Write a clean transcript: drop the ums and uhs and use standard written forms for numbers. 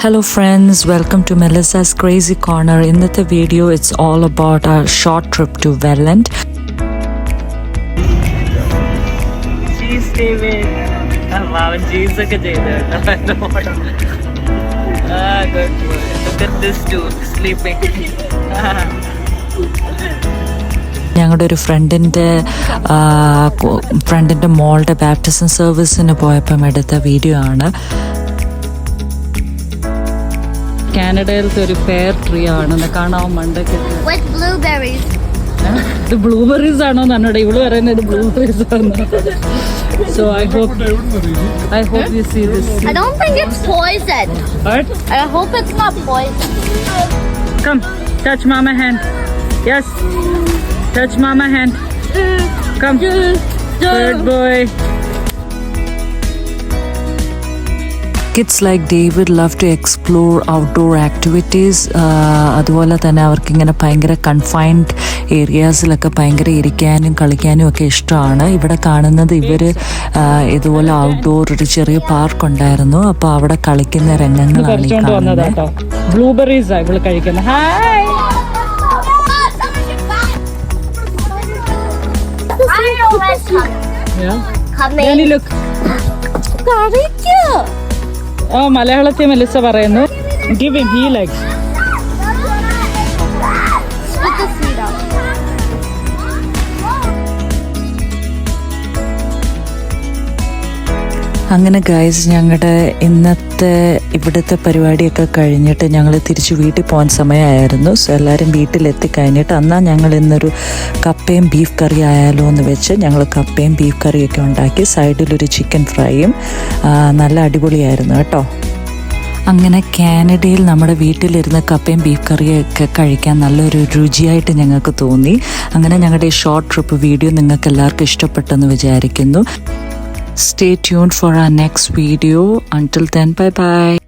Hello friends, welcome to Melissa's Crazy Corner. In this video, it's all about our short trip to Welland. Cheese David. Wow, cheese ഒക്കെ ചെയ്തു. Good boy. Look at this dude sleeping. ഞങ്ങളുടെ ഒരു ഫ്രണ്ടിൻ്റെ മോളുടെ baptism സർവീസിന് പോയപ്പം എടുത്ത video ആണ്. കാനഡയിലത്തെ ഒരു ഫെയർ ട്രീ ആണ് കാണാൻ മണ്ടൊക്കെ. ഇത് ബ്ലൂബെറീസ് ആണോ എന്നോട് ഇവള് പറയുന്നത് ബ്ലൂബെറീസ് ആണ്. So I hope you see this. I don't think it's poison. What? I hope it's not poison. Come, touch mama hand. Yes. Touch mama hand. Come. Good boy. Kids like David love to explore outdoor activities. അതുപോലെ തന്നെ അവർക്ക് ഇങ്ങനെ ഭയങ്കര confined ഏരിയാസിലൊക്കെ ഭയങ്കര ഇരിക്കാനും കളിക്കാനും ഒക്കെ ഇഷ്ടമാണ്. ഇവിടെ കാണുന്നത് ഇവർ ഇതുപോലെ ഔട്ട്ഡോർ ഒരു ചെറിയ പാർക്ക് ഉണ്ടായിരുന്നു. അപ്പോൾ അവിടെ കളിക്കുന്ന രംഗങ്ങളാണ് ഈ കാണുന്നത്. ബ്ലൂബെറീസ് ആണ് ഇവിടെ കഴിക്കുന്നത്. ഹായ്. മലയാളത്തിൽ മെലിസ പറയുന്നു give him, he likes. അങ്ങനെ ഗൈസ്, ഞങ്ങളുടെ ഇന്നത്തെ ഇവിടുത്തെ പരിപാടിയൊക്കെ കഴിഞ്ഞിട്ട് ഞങ്ങൾ തിരിച്ച് വീട്ടിൽ പോകാൻ സമയമായിരുന്നു. സോ എല്ലാവരും വീട്ടിലെത്തി കഴിഞ്ഞിട്ട് എന്നാൽ ഞങ്ങൾ ഇന്നൊരു കപ്പയും ബീഫ് കറി ആയാലോ എന്ന് വെച്ച് ഞങ്ങൾ കപ്പയും ബീഫ് കറിയൊക്കെ ഉണ്ടാക്കി. സൈഡിലൊരു ചിക്കൻ ഫ്രൈയും. നല്ല അടിപൊളിയായിരുന്നു കേട്ടോ. അങ്ങനെ കാനഡയിൽ നമ്മുടെ വീട്ടിലിരുന്ന് കപ്പയും ബീഫ് കറിയൊക്കെ കഴിക്കാൻ നല്ലൊരു രുചിയായിട്ട് ഞങ്ങൾക്ക് തോന്നി. അങ്ങനെ ഞങ്ങളുടെ ഈ ഷോർട്ട് ട്രിപ്പ് വീഡിയോ നിങ്ങൾക്ക് എല്ലാവർക്കും ഇഷ്ടപ്പെട്ടെന്ന് വിചാരിക്കുന്നു. Stay tuned for our next video. Until then, bye bye.